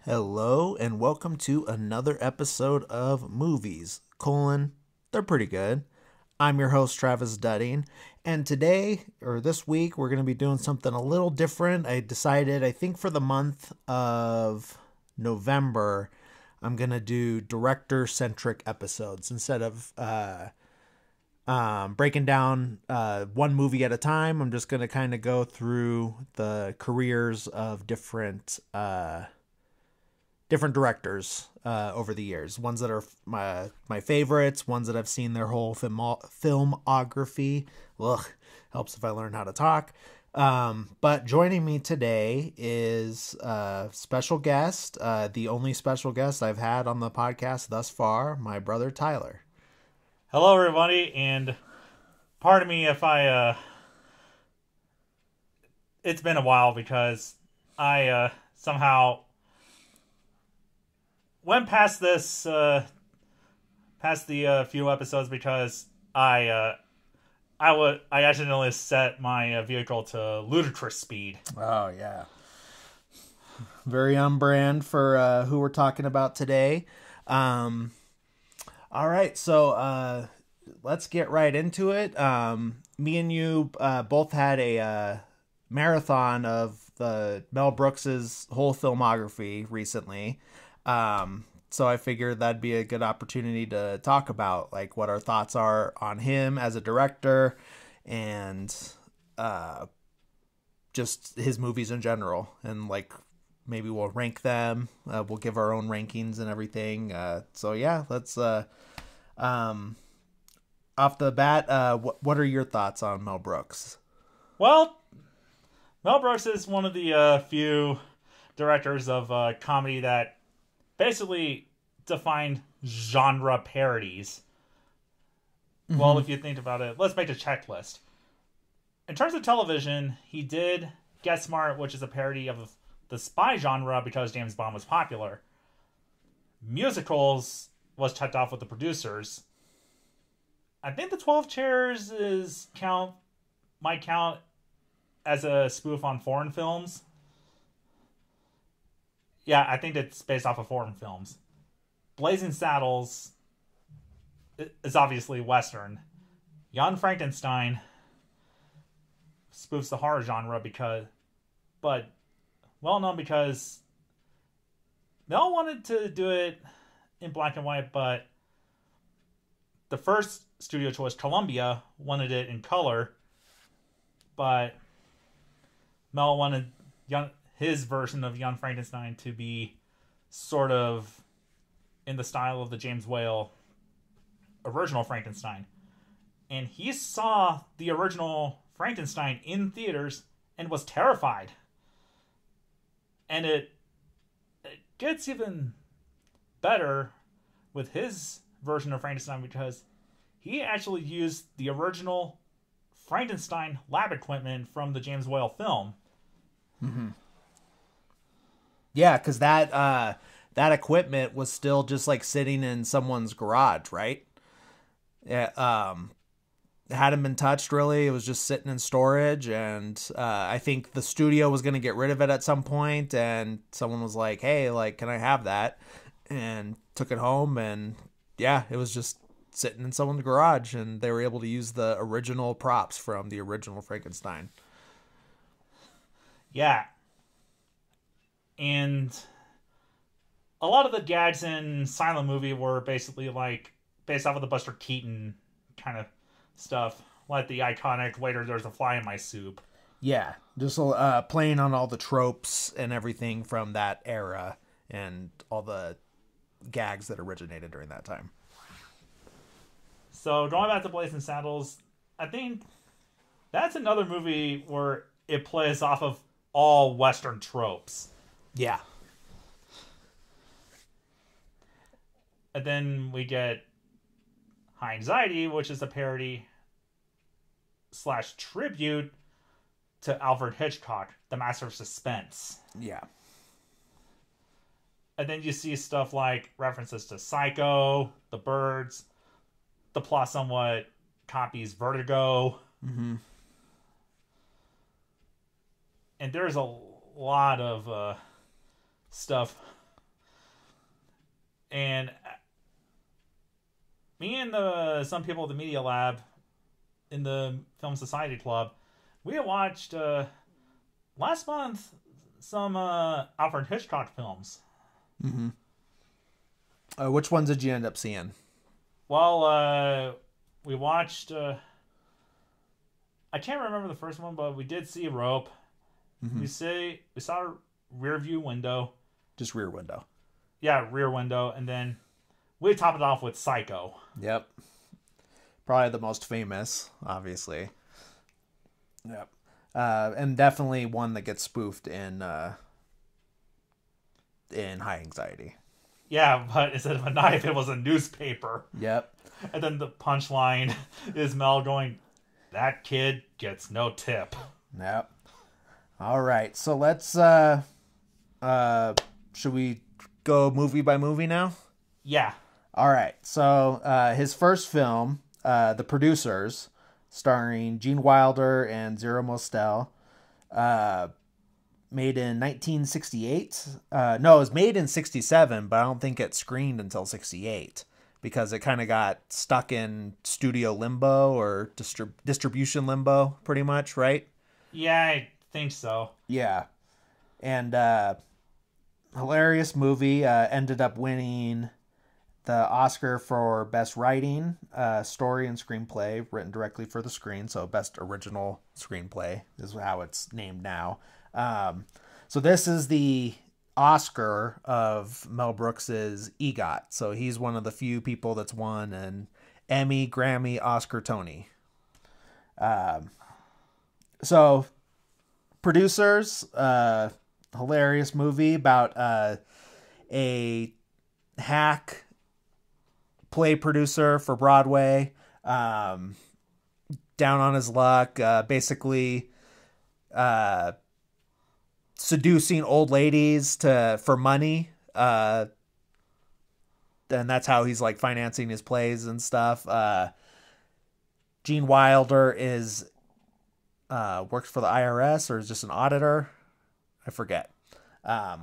Hello and welcome to another episode of Movies, they're pretty good. I'm your host, Travis Dudding, and today, or this week, we're going to be doing something a little different. I decided, I think for the month of November, I'm going to do director-centric episodes instead of breaking down one movie at a time. I'm just going to kind of go through the careers of different directors over the years. Ones that are my favorites, ones that I've seen their whole filmography. Ugh, helps if I learn how to talk. But joining me today is a special guest, the only special guest I've had on the podcast thus far, my brother Tyler. Hello, everybody, and pardon me if it's been a while because I somehow went past this, past the few episodes because I accidentally set my vehicle to ludicrous speed. Oh, yeah. Very on brand for who we're talking about today. All right, so let's get right into it. Me and you both had a marathon of the Mel Brooks's whole filmography recently. So I figured that'd be a good opportunity to talk about like what our thoughts are on him as a director and just his movies in general, and like maybe we'll rank them. We'll give our own rankings and everything. So yeah, let's off the bat, what are your thoughts on Mel Brooks? Well, Mel Brooks is one of the few directors of comedy that basically defined genre parodies. Mm-hmm. Well, if you think about it, let's make a checklist. In terms of television, he did Get Smart, which is a parody of the spy genre because James Bond was popular. Musicals was checked off with the producers. I think the 12 Chairs might count as a spoof on foreign films. Yeah, I think it's based off of foreign films. Blazing Saddles is obviously Western. Young Frankenstein spoofs the horror genre but well known because Mel wanted to do it in black and white, but the first studio choice, Columbia, wanted it in color, but Mel wanted his version of Young Frankenstein to be sort of in the style of the James Whale original Frankenstein. And he saw the original Frankenstein in theaters and was terrified. And it gets even better with his version of Frankenstein because he actually used the original Frankenstein lab equipment from the James Whale film. Mm-hmm. Yeah, because that equipment was still just like sitting in someone's garage, right? Yeah, it hadn't been touched really. It was just sitting in storage, and I think the studio was going to get rid of it at some point, and someone was like, "Hey, like, can I have that?" And took it home, and yeah, it was just sitting in someone's garage, and they were able to use the original props from the original Frankenstein. Yeah. And a lot of the gags in Silent Movie were basically like based off of the Buster Keaton kind of stuff, like the iconic "Waiter, there's a fly in my soup." Yeah, just playing on all the tropes and everything from that era and all the gags that originated during that time. So going back to Blazing Saddles, I think that's another movie where it plays off of all Western tropes. Yeah. And then we get High Anxiety, which is a parody / tribute to Alfred Hitchcock, the master of suspense. Yeah. And then you see stuff like references to Psycho, The Birds. The plot somewhat copies Vertigo. Mm-hmm. And there's a lot of stuff And me and some people at the Media Lab in the Film Society Club, we watched last month some Alfred Hitchcock films. Mm-hmm. Which ones did you end up seeing? Well, we watched... I can't remember the first one, but we did see Rope. Mm-hmm. We saw Rear View Window. Just Rear Window. Yeah, Rear Window. And then we topped it off with Psycho. Yep. Probably the most famous, obviously. Yep. And definitely one that gets spoofed in High Anxiety. Yeah, but instead of a knife, it was a newspaper. Yep. And then the punchline is Mel going, "That kid gets no tip." Yep. All right. So let's should we go movie by movie now? Yeah. All right. So his first film, The Producers, starring Gene Wilder and Zero Mostel, made in 1968. No, it was made in 67, but I don't think it screened until 68 because it kind of got stuck in studio limbo or distribution limbo, pretty much, right? Yeah, I think so. Yeah. And hilarious movie, ended up winning the Oscar for Best Writing, Story and Screenplay, written directly for the screen. So Best Original Screenplay is how it's named now. So this is the Oscar of Mel Brooks's EGOT. So he's one of the few people that's won an Emmy, Grammy, Oscar, Tony. So Producers, hilarious movie about a hack play producer for Broadway, down on his luck, basically seducing old ladies for money, and that's how he's like financing his plays and stuff. Gene Wilder is works for the IRS or is just an auditor. I forget. I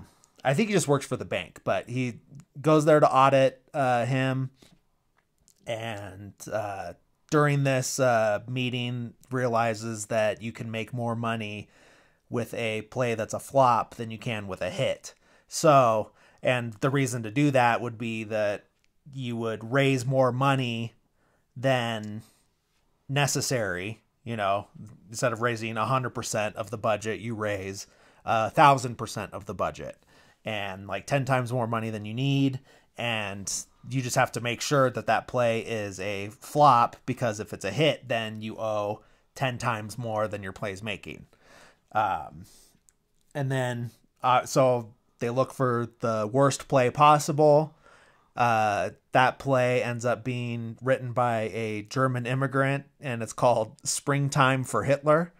think he just works for the bank, but he goes there to audit him. And during this meeting, realizes that you can make more money with a play that's a flop than you can with a hit. So, and the reason to do that would be that you would raise more money than necessary. You know, instead of raising 100% of the budget, you raise 1,000% of the budget, and like 10 times more money than you need. And you just have to make sure that that play is a flop, because if it's a hit, then you owe 10 times more than your play's making. And then, so they look for the worst play possible. That play ends up being written by a German immigrant, and it's called Springtime for Hitler.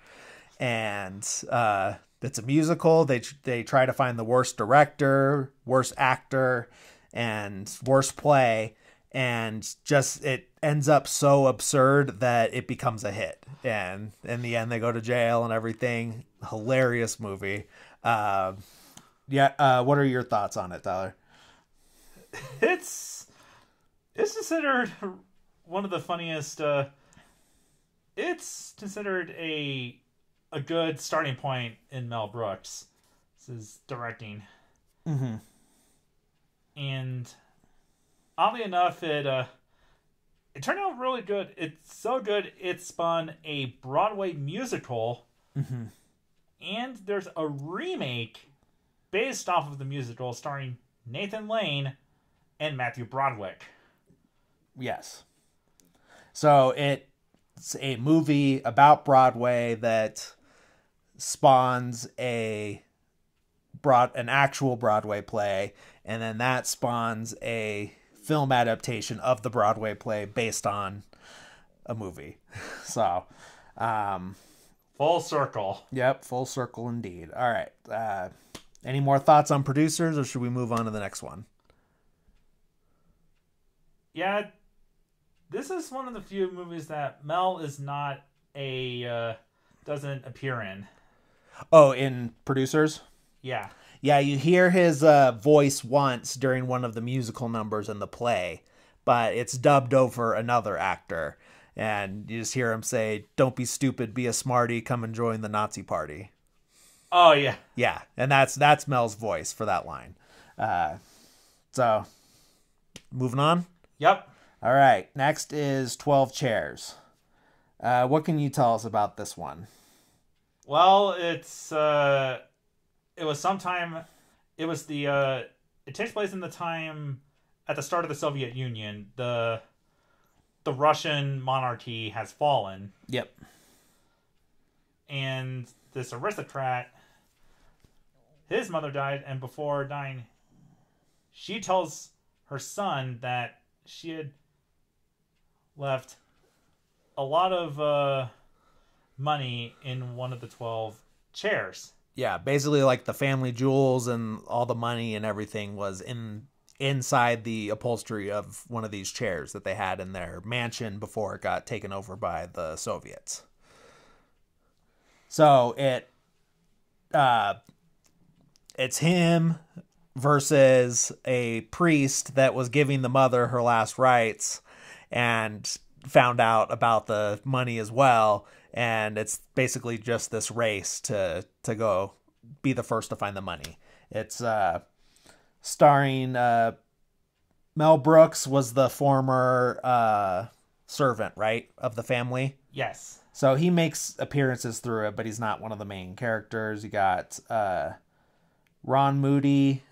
And it's a musical. They try to find the worst director, worst actor, and worst play, and just it ends up so absurd that it becomes a hit. And in the end, they go to jail and everything. Hilarious movie. What are your thoughts on it, Tyler? It's considered one of the funniest. It's considered a good starting point in Mel Brooks' directing. Mm-hmm. And oddly enough, it turned out really good. It's so good it spun a Broadway musical, mm-hmm. and there's a remake based off of the musical starring Nathan Lane and Matthew Broderick. Yes. So it's a movie about Broadway that spawns an actual Broadway play, and then that spawns a film adaptation of the Broadway play based on a movie. So, full circle. Yep, full circle indeed. All right. Any more thoughts on Producers, or should we move on to the next one? Yeah, this is one of the few movies that Mel is not doesn't appear in. Oh, in Producers? Yeah. Yeah, you hear his voice once during one of the musical numbers in the play, but it's dubbed over another actor. And you just hear him say, "Don't be stupid, be a smarty, come and join the Nazi party." Oh, yeah. Yeah, and that's Mel's voice for that line. So, moving on. Yep. All right, next is 12 Chairs. What can you tell us about this one? Well, it was sometime, it takes place in the time at the start of the Soviet Union. The Russian monarchy has fallen. Yep. And this aristocrat, his mother died, and before dying, she tells her son that she had left a lot of money in one of the 12 chairs. Yeah, basically like the family jewels and all the money and everything was inside the upholstery of one of these chairs that they had in their mansion before it got taken over by the Soviets. So it's him versus a priest that was giving the mother her last rites and found out about the money as well, and it's basically just this race to go be the first to find the money. It's starring Mel Brooks was the former servant, right, of the family. Yes. So he makes appearances through it, but he's not one of the main characters. You got Ron Moody.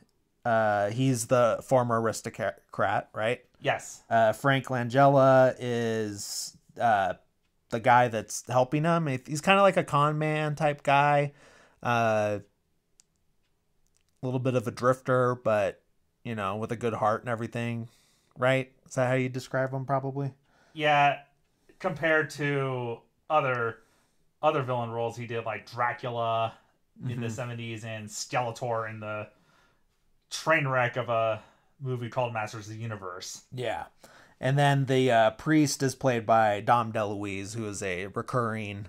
He's the former aristocrat, right? Yes. Frank Langella is the guy that's helping him. He's kind of like a con man type guy. A little bit of a drifter, but, you know, with a good heart and everything, right? Is that how you describe him, probably? Yeah, compared to other villain roles he did, like Dracula in the 70s and Skeletor in the train wreck of a movie called Masters of the Universe. Yeah. And then the priest is played by Dom DeLuise, who is a recurring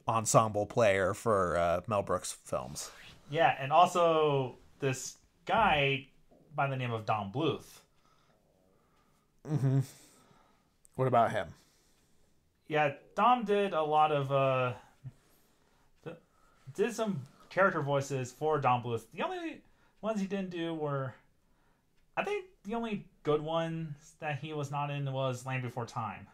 ensemble player for Mel Brooks films. Yeah, and also this guy by the name of Don Bluth. Mm-hmm. What about him? Yeah, Dom did a lot of did some character voices for Don Bluth. The only ones he didn't do were, I think the only good ones that he was not in was Land Before Time.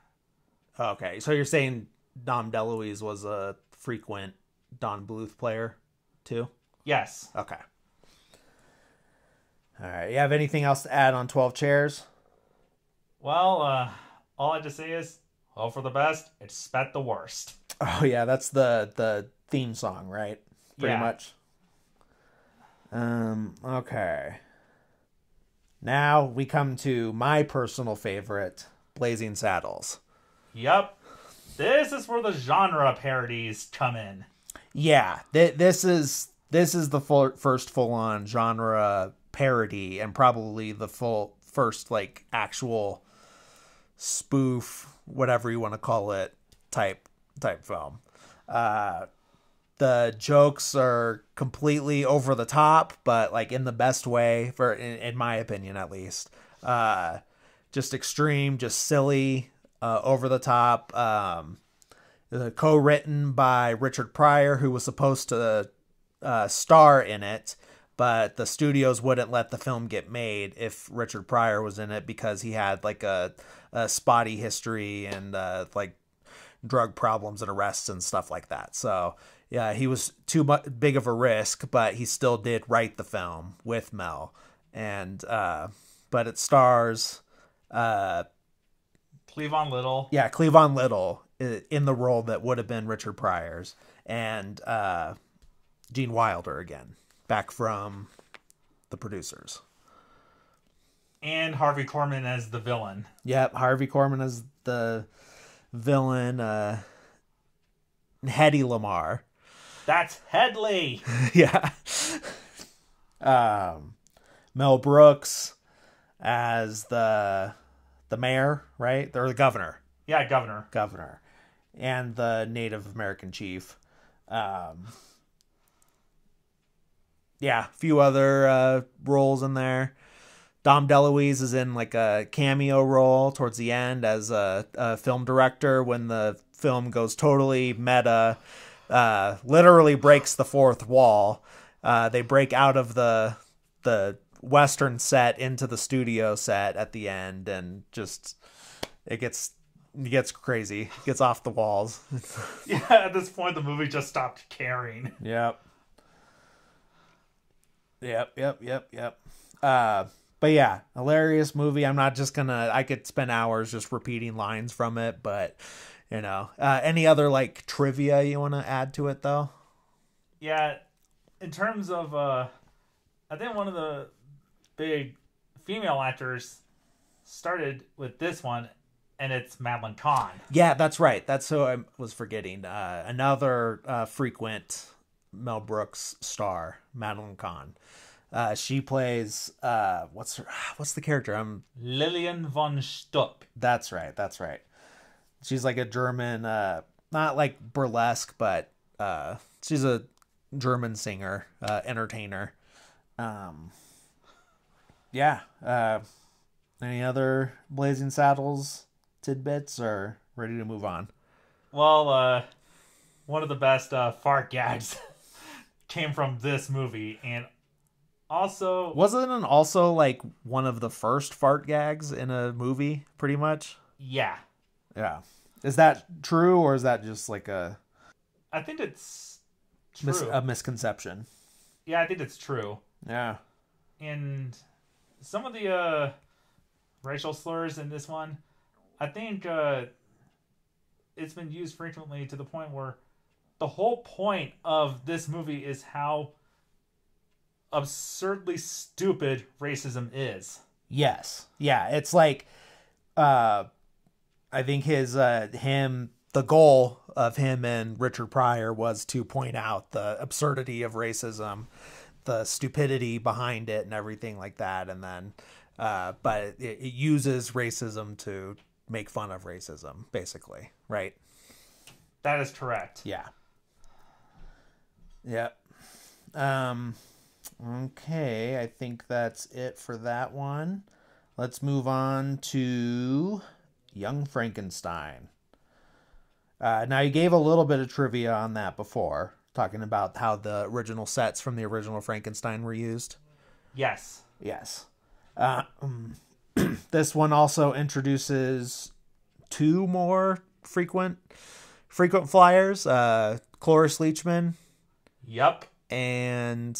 Okay, so you're saying Dom DeLuise was a frequent Don Bluth player too? Yes. Okay. All right. You have anything else to add on 12 Chairs? Well, all I have to say is, hope for the best, expect the worst. Oh yeah, that's the theme song, right? Pretty much. Okay. Now we come to my personal favorite, Blazing Saddles. Yep. This is where the genre parodies come in. Yeah, this is the first full-on genre parody, and probably the first like actual spoof, whatever you want to call it, type film. The jokes are completely over the top, but like in the best way, in my opinion at least. Just extreme, just silly, over the top. Co-written by Richard Pryor, who was supposed to star in it, but the studios wouldn't let the film get made if Richard Pryor was in it because he had like a spotty history and like drug problems and arrests and stuff like that. So yeah, he was too big of a risk, but he still did write the film with Mel. And but it stars Cleavon Little. Yeah, Cleavon Little in the role that would have been Richard Pryor's, and Gene Wilder again, back from the producers. And Harvey Korman as the villain. Yep, Harvey Korman as the villain. Hedy Lamarr. That's Headley. Yeah. Mel Brooks as the mayor, right? Or the governor. Yeah, governor. Governor. And the Native American chief. Yeah, a few other roles in there. Dom DeLuise is in like a cameo role towards the end as a film director when the film goes totally meta, literally breaks the fourth wall. They break out of the Western set into the studio set at the end, and just it gets crazy. It gets off the walls. Yeah, at this point, the movie just stopped caring. Yep. But yeah, hilarious movie. I'm not just gonna. I could spend hours just repeating lines from it, but any other like trivia you want to add to it though? Yeah, in terms of, I think one of the big female actors started with this one, and it's Madeline Kahn. Yeah, that's right. That's who I was forgetting. Another frequent Mel Brooks star, Madeline Kahn. She plays what's the character? Lillian von Stupp. That's right. She's like a German, not like burlesque, but she's a German singer, entertainer. Yeah. Any other Blazing Saddles tidbits, or ready to move on? Well, one of the best fart gags came from this movie, and also wasn't it also like one of the first fart gags in a movie, pretty much? Yeah. Is that true, or is that just like I think it's true. a misconception? Yeah, I think it's true. Yeah. And some of the racial slurs in this one, I think it's been used frequently to the point where the whole point of this movie is how absurdly stupid racism is. Yes. Yeah, it's like I think the goal of him and Richard Pryor was to point out the absurdity of racism, the stupidity behind it and everything like that, and then but it uses racism to make fun of racism, basically, right? That is correct. Yeah. Yep. Okay, I think that's it for that one. Let's move on to Young Frankenstein. Now, you gave a little bit of trivia on that before, talking about how the original sets from the original Frankenstein were used. Yes. This one also introduces two more frequent flyers, Cloris Leachman. Yep. And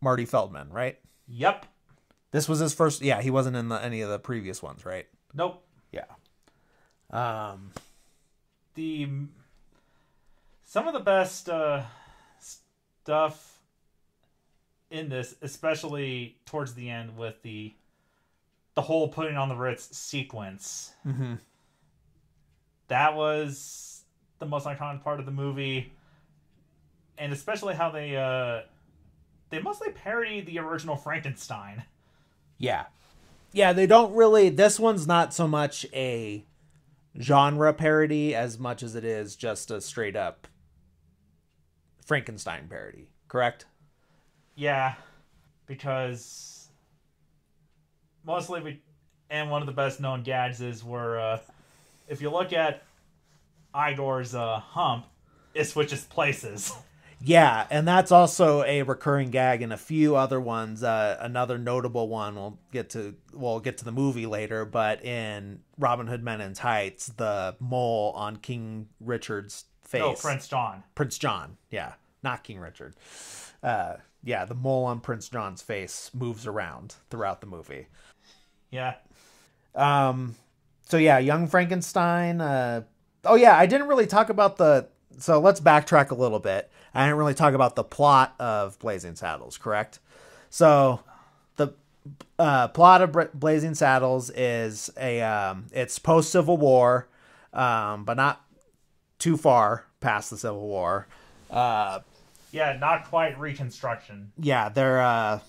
Marty Feldman, right? Yep. This was his first. Yeah, he wasn't in any of the previous ones, right? Nope. Yeah. Some of the best stuff in this, especially towards the end with the whole putting on the Ritz sequence. Mm-hmm. That was the most iconic part of the movie, and especially how they mostly parody the original Frankenstein. Yeah. They don't really. This one's not so much a genre parody as much as it is just a straight up Frankenstein parody, correct? Yeah, because mostly and one of the best known gags is where if you look at Igor's hump, it switches places. Yeah, and that's also a recurring gag in a few other ones. Another notable one we'll get to the movie later, but in Robin Hood Men in Tights, the mole on King Richard's face. No, Prince John. Prince John, yeah, not King Richard. The mole on Prince John's face moves around throughout the movie. Yeah. So yeah, Young Frankenstein. I didn't really talk about so let's backtrack a little bit. I didn't really talk about the plot of Blazing Saddles, correct? So the plot of Blazing Saddles is it's post-Civil War, but not too far past the Civil War. Not quite Reconstruction. Yeah, they're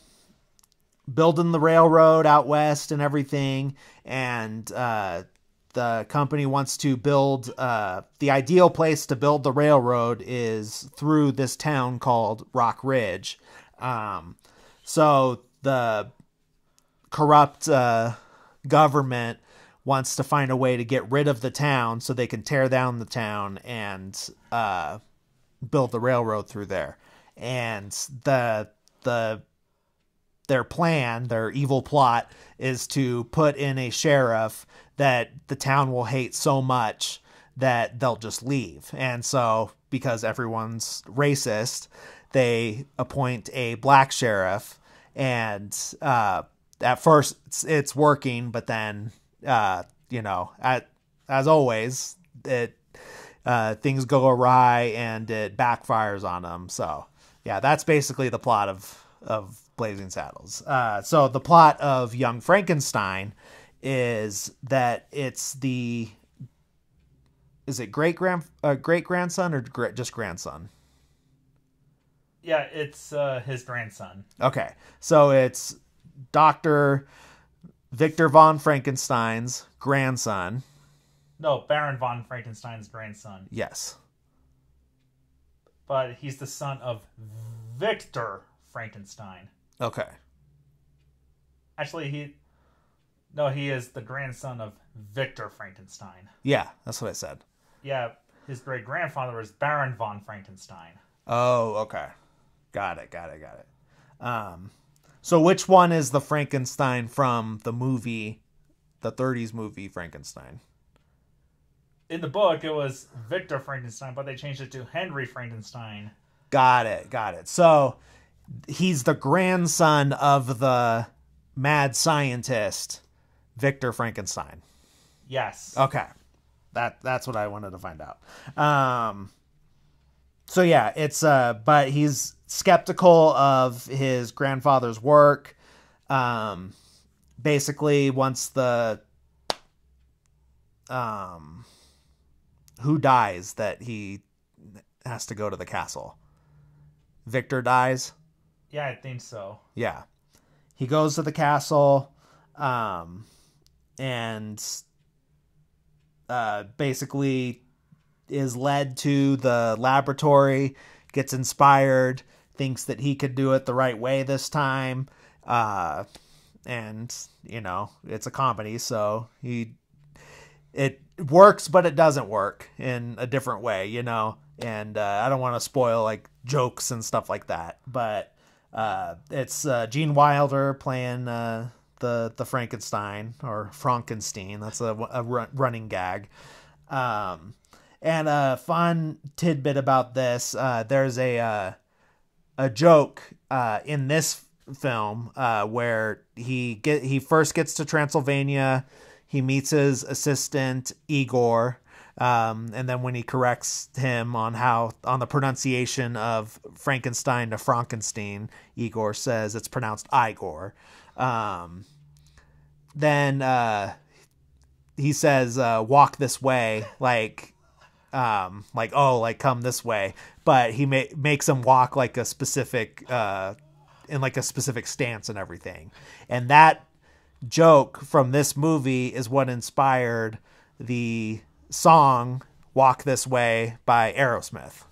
building the railroad out west and everything, and the company wants to build, the ideal place to build the railroad is through this town called Rock Ridge. So the corrupt government wants to find a way to get rid of the town so they can tear down the town and build the railroad through there. And their plan, their evil plot, is to put in a sheriff that the town will hate so much that they'll just leave. And so, because everyone's racist, they appoint a black sheriff, and at first it's working, but then as always, things go awry and it backfires on them. So yeah, that's basically the plot of Blazing Saddles. So the plot of Young Frankenstein is that it's is it great grandson or just grandson? Yeah, it's his grandson. Okay, so it's Dr. Victor von Frankenstein's grandson. No, Baron von Frankenstein's grandson. Yes. But he's the son of Victor Frankenstein. Okay. Actually, he is the grandson of Victor Frankenstein. Yeah, that's what I said. Yeah, his great-grandfather was Baron von Frankenstein. Oh, okay. Got it. So which one is the Frankenstein from the movie, the 30s movie Frankenstein? In the book, it was Victor Frankenstein, but they changed it to Henry Frankenstein. Got it. So he's the grandson of the mad scientist, Victor Frankenstein. Yes. Okay. That's what I wanted to find out. So yeah, it's but he's skeptical of his grandfather's work. Basically wants the who dies that he has to go to the castle. Victor dies. Yeah, I think so. Yeah. He goes to the castle, and basically is led to the laboratory, gets inspired, thinks that he could do it the right way this time. And, it's a comedy, so it works, but it doesn't work in a different way, and I don't want to spoil like jokes and stuff like that, but it's Gene Wilder playing the Frankenstein, or Frankenstein. That's a running gag. And a fun tidbit about this, there's a joke in this film where he first gets to Transylvania. He meets his assistant Igor, and then when he corrects him on the pronunciation of Frankenstein to Frankenstein, Igor says it's pronounced Igor. Then he says walk this way, like come this way, but he makes him walk like a specific in like a specific stance and everything. And that joke from this movie is what inspired the song Walk This Way by Aerosmith.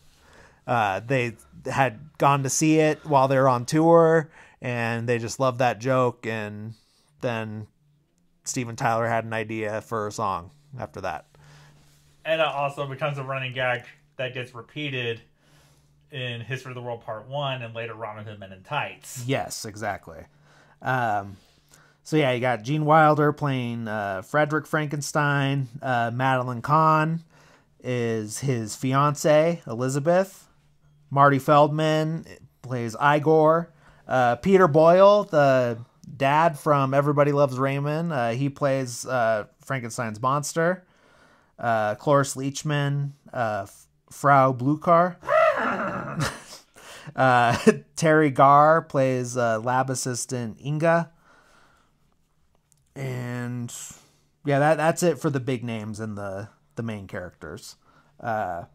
They had gone to see it while they were on tour, and they just loved that joke, and then Steven Tyler had an idea for a song after that. And it also becomes a running gag that gets repeated in History of the World Part 1 and later Robin Hood Men in Tights. Yes, exactly. So yeah, you got Gene Wilder playing Frederick Frankenstein. Madeline Kahn is his fiancée, Elizabeth. Marty Feldman plays Igor. Peter Boyle, the dad from Everybody Loves Raymond, he plays Frankenstein's monster. Cloris Leachman, Frau Blucher. Terry Garr plays lab assistant Inga. And yeah, that's it for the big names and the main characters. But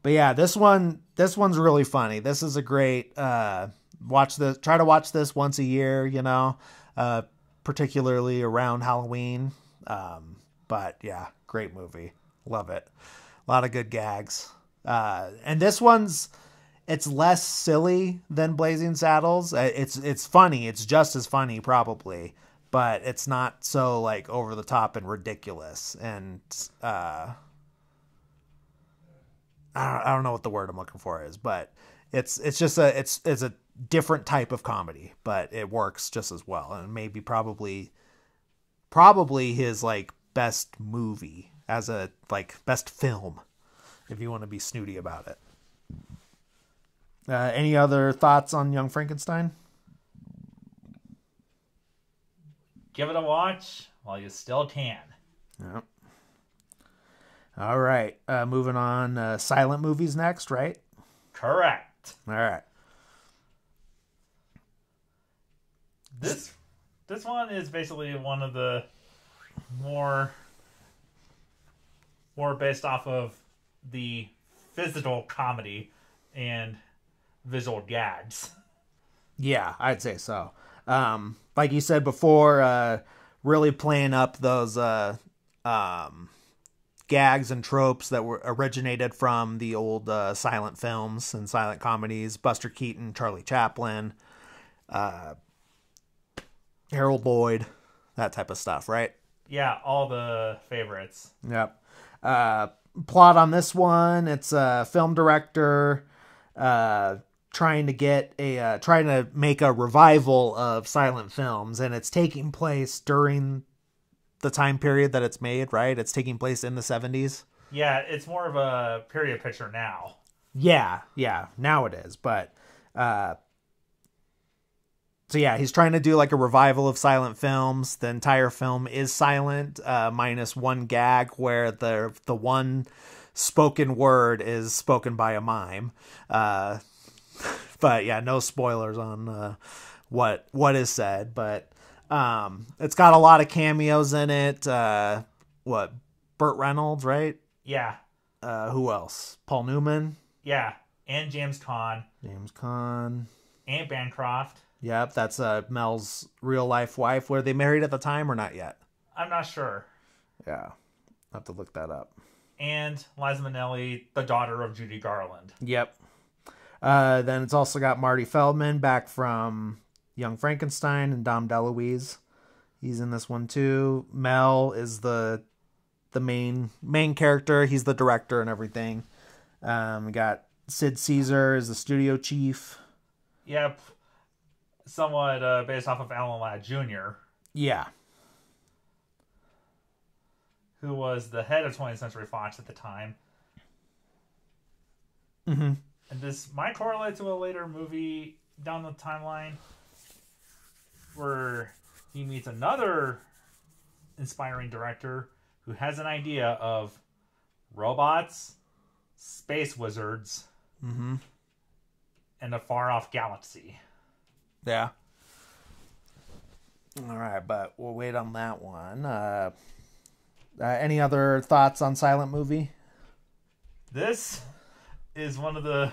yeah, this one's really funny. This is a great try to watch this once a year, particularly around Halloween. But yeah, great movie. Love it. A lot of good gags. And this one's, it's less silly than Blazing Saddles. It's funny. It's just as funny probably, but it's not so like over the top and ridiculous. And I don't know what the word I'm looking for is, but it's just it's a different type of comedy, but it works just as well. And maybe probably his like best movie as a like best film, if you want to be snooty about it. Any other thoughts on Young Frankenstein? Give it a watch while you still can. Yep. All right. Moving on. Silent movies next, right? Correct. All right. This one is basically one of the more based off of the physical comedy and visual gags. Yeah, I'd say so. Like you said before, really playing up those gags and tropes that were originated from the old silent films and silent comedies. Buster Keaton, Charlie Chaplin, Harold Lloyd, that type of stuff, right? Yeah, all the favorites. Yep. Plot on this one, it's a film director trying to make a revival of silent films, and it's taking place during the time period that it's made, right? It's taking place in the 70s. Yeah, it's more of a period picture now. Yeah, now it is, but so yeah, he's trying to do like a revival of silent films. The entire film is silent, minus one gag where the one spoken word is spoken by a mime. But yeah, no spoilers on what is said. But it's got a lot of cameos in it. Burt Reynolds, right? Yeah. Who else? Paul Newman. Yeah, and James Caan. And Bancroft. Yep, that's Mel's real life wife. Were they married at the time or not yet? I'm not sure. Yeah, I'll have to look that up. And Liza Minnelli, the daughter of Judy Garland. Yep. Then it's also got Marty Feldman back from Young Frankenstein and Dom DeLuise. He's in this one too. Mel is the main character. He's the director and everything. We got Sid Caesar as the studio chief. Yep. Somewhat based off of Alan Ladd Jr. Yeah. Who was the head of 20th Century Fox at the time. Mm-hmm. And this might correlate to a later movie down the timeline where he meets another inspiring director who has an idea of robots, space wizards, mm-hmm. and a far-off galaxy. Yeah. All right, but we'll wait on that one. Any other thoughts on Silent Movie? This is one of the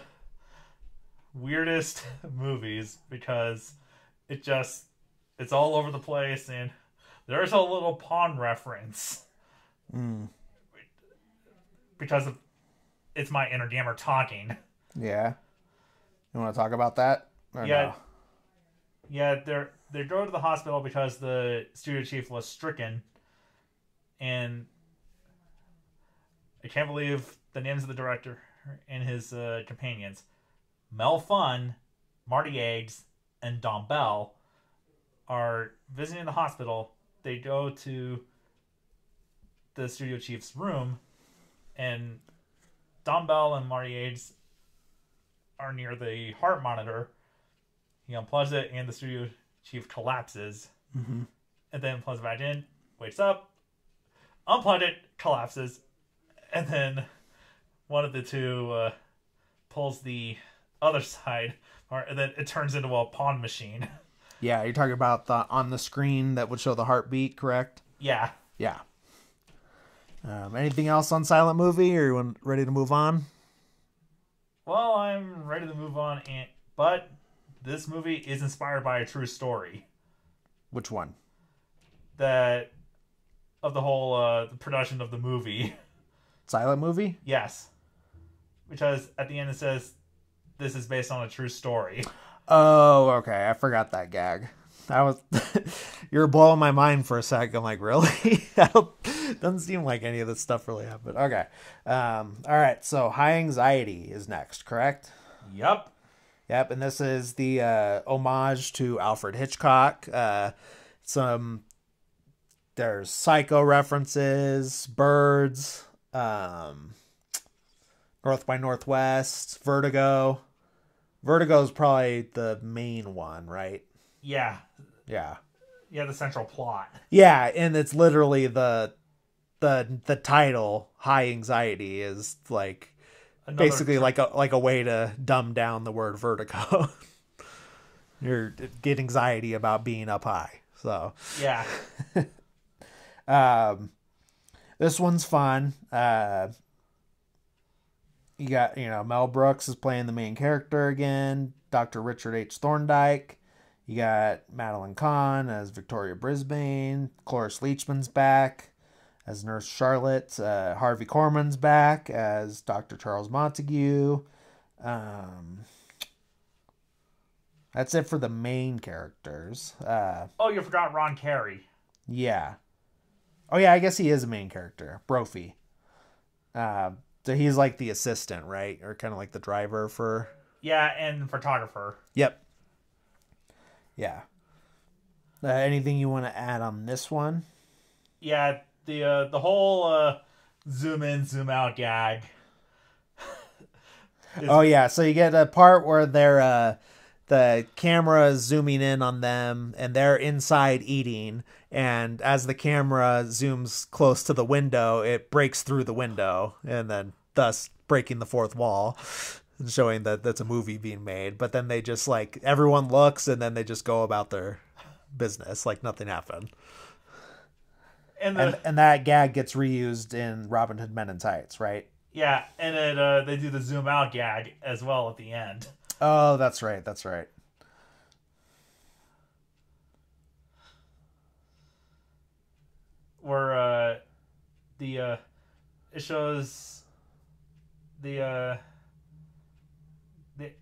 weirdest movies because it's all over the place, and there's a little Pawn reference. Because it's my inner gamer talking. Yeah. You want to talk about that? Or yeah. No? Yeah, they go to the hospital because the studio chief was stricken, and I can't believe the names of the director and his companions. Mel Funn, Marty Eggs, and Don Bell are visiting the hospital. They go to the studio chief's room, and Don Bell and Marty Eggs are near the heart monitor. He unplugs it, and the studio chief collapses. Mm-hmm. And then plugs it back in, wakes up, unplugs it, collapses, and then one of the two pulls the other side, and then it turns into a pawn machine. Yeah, you're talking about on the screen that would show the heartbeat, correct? Yeah. Yeah. Anything else on Silent Movie, or you ready to move on? Well, I'm ready to move on, but this movie is inspired by a true story. Which one? That of the whole the production of the movie. Silent movie? Yes, because at the end it says this is based on a true story. Oh, okay. I forgot that gag. That was you were blowing my mind for a second. I'm like, really? Doesn't seem like any of this stuff really happened. Okay. All right. So High Anxiety is next, correct? Yep. Yep. And this is the homage to Alfred Hitchcock. There's Psycho references, Birds, North by Northwest, Vertigo. Vertigo is probably the main one, right? Yeah. Yeah. Yeah, the central plot. Yeah, and it's literally the title, High Anxiety, is like basically like a way to dumb down the word vertigo. You get anxiety about being up high. So yeah. This one's fun. You got, Mel Brooks is playing the main character again. Dr. Richard H. Thorndike. You got Madeline Kahn as Victoria Brisbane. Cloris Leachman's back as Nurse Charlotte. Harvey Korman's back as Dr. Charles Montague. That's it for the main characters. Oh, you forgot Ron Carey. Yeah. Oh, yeah, I guess he is a main character. Brophy. So he's like the assistant, right? Or kind of like the driver for... Yeah, and photographer. Yep. Yeah. Anything you want to add on this one? Yeah, the whole zoom in, zoom out gag. Oh, yeah. So you get a part where they're... the camera is zooming in on them and they're inside eating, and as the camera zooms close to the window, it breaks through the window and then thus breaking the fourth wall and showing that that's a movie being made. But then they just like, everyone looks and then they just go about their business like nothing happened. And that gag gets reused in Robin Hood Men in Tights, right? Yeah, and they do the zoom out gag as well at the end. Oh, that's right. That's right. Where it shows they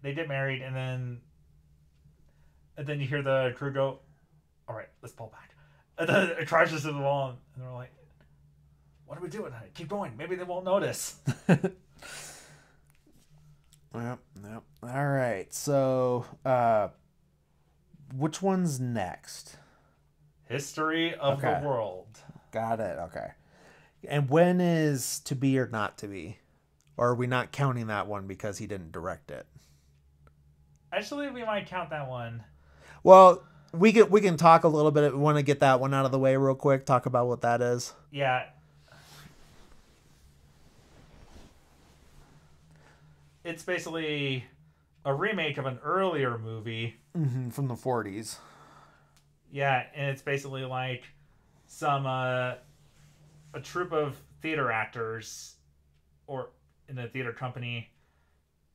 get married, and then you hear the crew go, "All right, let's pull back." And then it crashes to the wall, and they're like, "What are we doing? Keep going. Maybe they won't notice." Yep. All right. So, which one's next? History of the World. Got it. Okay. And when is To Be or Not to Be? Or are we not counting that one because he didn't direct it? Actually, we might count that one. Well, we can talk a little bit. We want to get that one out of the way real quick. Talk about what that is. Yeah. It's basically a remake of an earlier movie. From the 40s. Yeah, and it's basically like a troupe of theater actors or in a theater company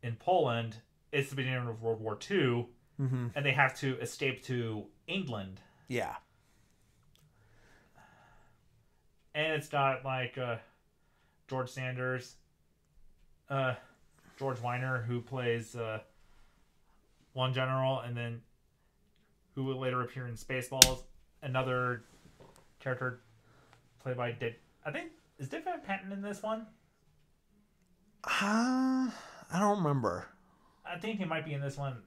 in Poland. It's the beginning of World War II, and they have to escape to England. Yeah. And it's got like George Sanders, George Weiner, who plays one general, and then who will later appear in Spaceballs. Another character played by is Dick Van Patten in this one? I don't remember. I think he might be in this one.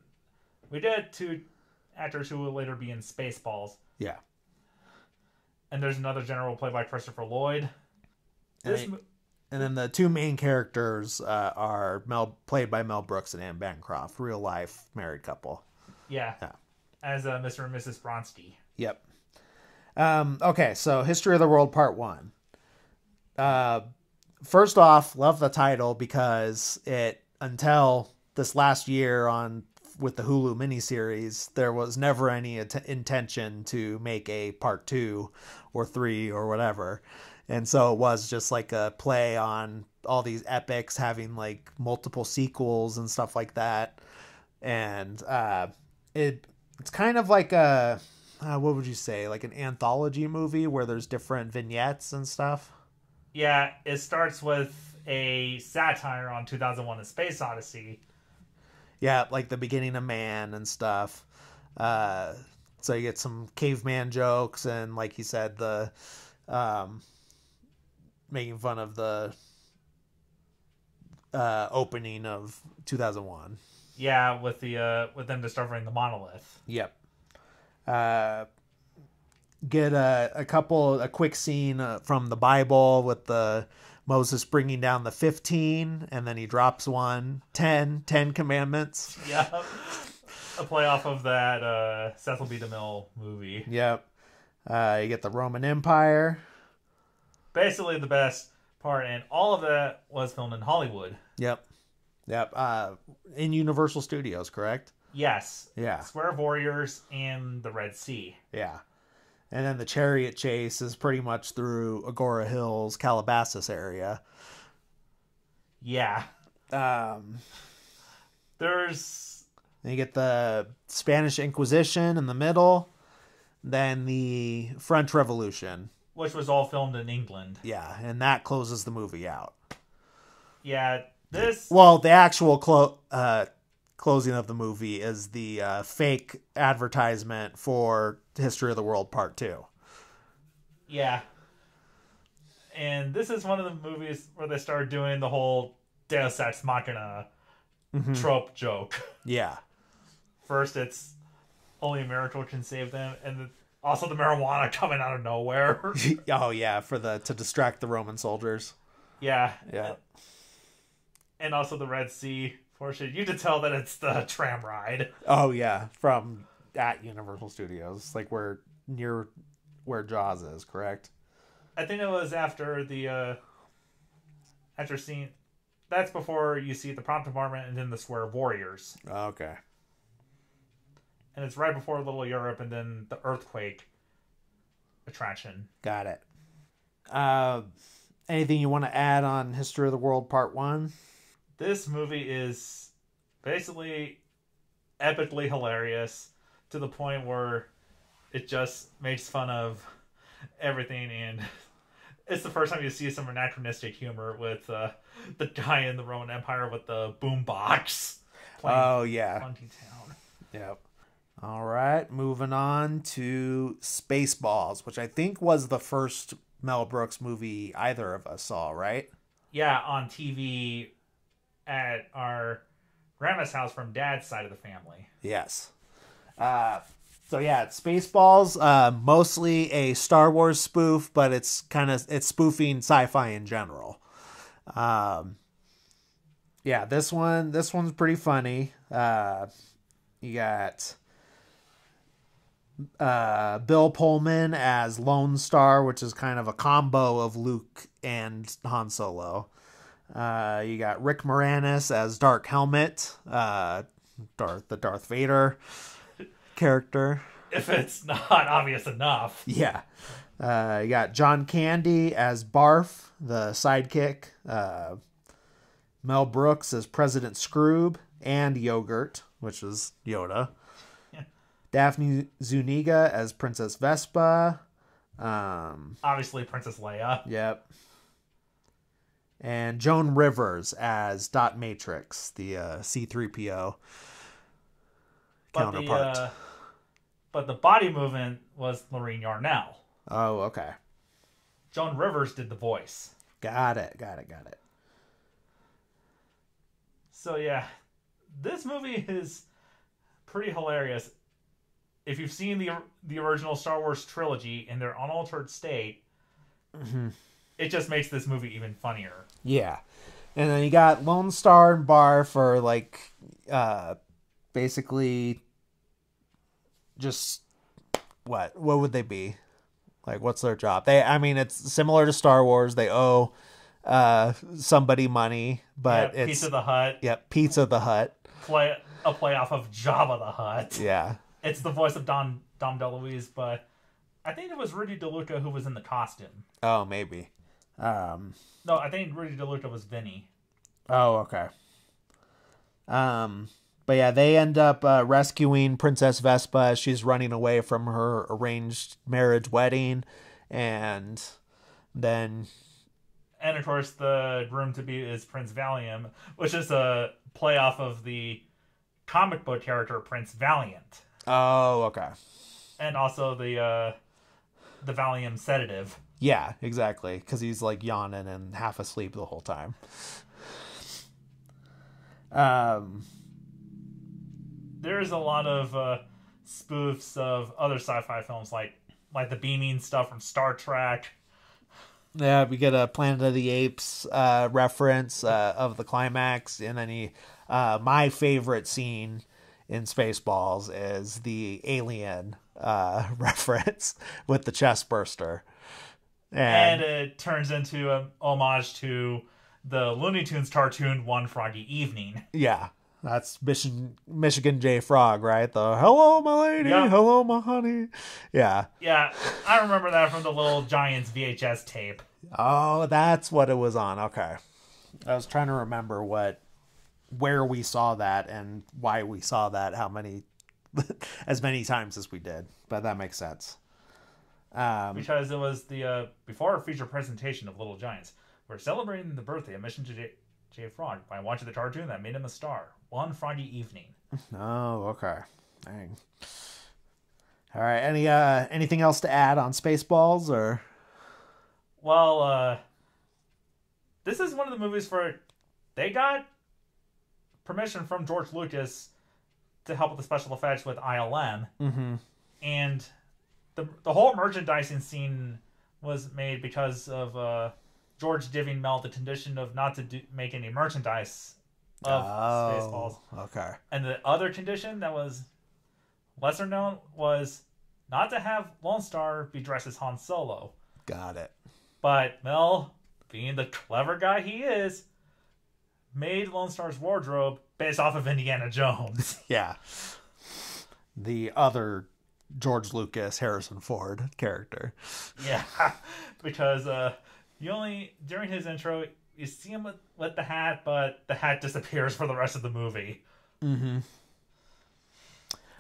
We did two actors who will later be in Spaceballs. Yeah. And there's another general played by Christopher Lloyd. And then the two main characters are played by Mel Brooks and Anne Bancroft, real life married couple. Yeah. As Mr. and Mrs. Bronski. Yep. Okay, so History of the World Part 1. First off, love the title because until this last year with the Hulu miniseries, there was never any intention to make a part 2 or 3 or whatever. And so it was just like a play on all these epics having like multiple sequels and stuff like that. And it's kind of like what would you say, like an anthology movie where there's different vignettes and stuff? Yeah, it starts with a satire on 2001: A Space Odyssey. Yeah, like the beginning of man and stuff. So you get some caveman jokes and, like you said, the making fun of the opening of 2001. Yeah, with them discovering the monolith. Yep. Get a quick scene from the Bible with the Moses bringing down the 15, and then he drops 10 commandments. Yeah, a play off of that Cecil B. DeMille movie. Yep. You get the Roman Empire. Basically the best part, and all of that was filmed in Hollywood. Yep. In Universal Studios, correct? Yes. Yeah. Square of Warriors and the Red Sea. Yeah. And then the chariot chase is pretty much through Agora Hills, Calabasas Yeah. There's... Then you get the Spanish Inquisition in the middle. Then the French Revolution. Which was all filmed in England. Yeah, and that closes the movie out. Yeah, this... Well, the actual closing of the movie is the fake advertisement for History of the World Part 2. Yeah. And this is one of the movies where they started doing the whole Deus Ex Machina trope joke. Yeah. First, it's only a miracle can save them, and also the marijuana coming out of nowhere. Oh, yeah, to distract the Roman soldiers. Yeah. Yeah. And also the Red Sea portion. You can tell that it's the tram ride. Oh, yeah, at Universal Studios, like near where Jaws is, correct? I think it was after after seeing... That's before you see the prop department and then the Square of Warriors. Okay. And it's right before Little Europe and then the earthquake attraction. Got it. Anything you want to add on History of the World Part 1? This movie is basically epically hilarious to the point where it just makes fun of everything, and it's the first time you see some anachronistic humor with the guy in the Roman Empire with the boombox. Oh, yeah. Funky Town. Yep. All right, moving on to Spaceballs, which I think was the first Mel Brooks movie either of us saw, right? Yeah, on TV at our grandma's house from Dad's side of the family. Yes. So yeah, it's Spaceballs, mostly a Star Wars spoof, but it's spoofing sci-fi in general. Yeah, this one's pretty funny. You got Bill Pullman as Lone Star, which is kind of a combo of Luke and Han Solo. You got Rick Moranis as Dark Helmet, the Darth Vader character. If it's not obvious enough. Yeah. You got John Candy as Barf, the sidekick. Mel Brooks as President Scroob and Yogurt, which is Yoda. Yeah. Daphne Zuniga as Princess Vespa. Obviously Princess Leia. Yep. And Joan Rivers as Dot Matrix, the C-3PO counterpart. But the body movement was Lorene Yarnell. Oh, okay. Joan Rivers did the voice. Got it. So yeah, this movie is pretty hilarious. If you've seen the original Star Wars trilogy in their unaltered state, it just makes this movie even funnier. Yeah. And then you got Lone Star and Barf for basically just what would they be? Like, what's their job? It's similar to Star Wars. They owe somebody money, but it's Pizza the Hut. Yep, Pizza the Hut. A play off of Jabba the Hutt. Yeah. It's the voice of Dom DeLuise, but I think it was Rudy DeLuca who was in the costume. Oh, maybe. No, I think Rudy DeLuca was Vinny. Oh, okay. But yeah, they end up rescuing Princess Vespa as she's running away from her arranged marriage wedding. And then... And of course, the groom-to-be is Prince Valium, which is a play off of the comic book character Prince Valiant. Oh, okay. And also the Valium sedative. Yeah, exactly. Because he's like yawning and half asleep the whole time. There's a lot of spoofs of other sci-fi films, like the beaming stuff from Star Trek. Yeah, we get a Planet of the Apes reference of the climax, and then my favorite scene in Spaceballs is the alien reference with the chest burster. And it turns into an homage to the Looney Tunes cartoon One Froggy Evening. Yeah, that's Michigan J. Frog, right? The hello, my lady, yep. Hello, my honey. Yeah. Yeah, I remember that from the Little Giants VHS tape. Oh, that's what it was on. Okay. I was trying to remember where we saw that and why we saw that, as many times as we did. But that makes sense. Because it was the before feature presentation of Little Giants. We're celebrating the birthday of Mission J. Frog by watching the cartoon that made him a star. One Froggy Evening. Oh, okay. Dang. All right. Anything else to add on Spaceballs or? Well, this is one of the movies where they got permission from George Lucas to help with the special effects with ILM. Mm-hmm. And the whole merchandising scene was made because of George giving Mel the condition of not to make any merchandise of Spaceballs. Okay. And the other condition that was lesser known was not to have Lone Star be dressed as Han Solo. Got it. But Mel, being the clever guy he is, made Lone Star's wardrobe based off of Indiana Jones. Yeah. The other George Lucas, Harrison Ford character. Yeah. Because during his intro, you see him with the hat, but the hat disappears for the rest of the movie. Mm-hmm.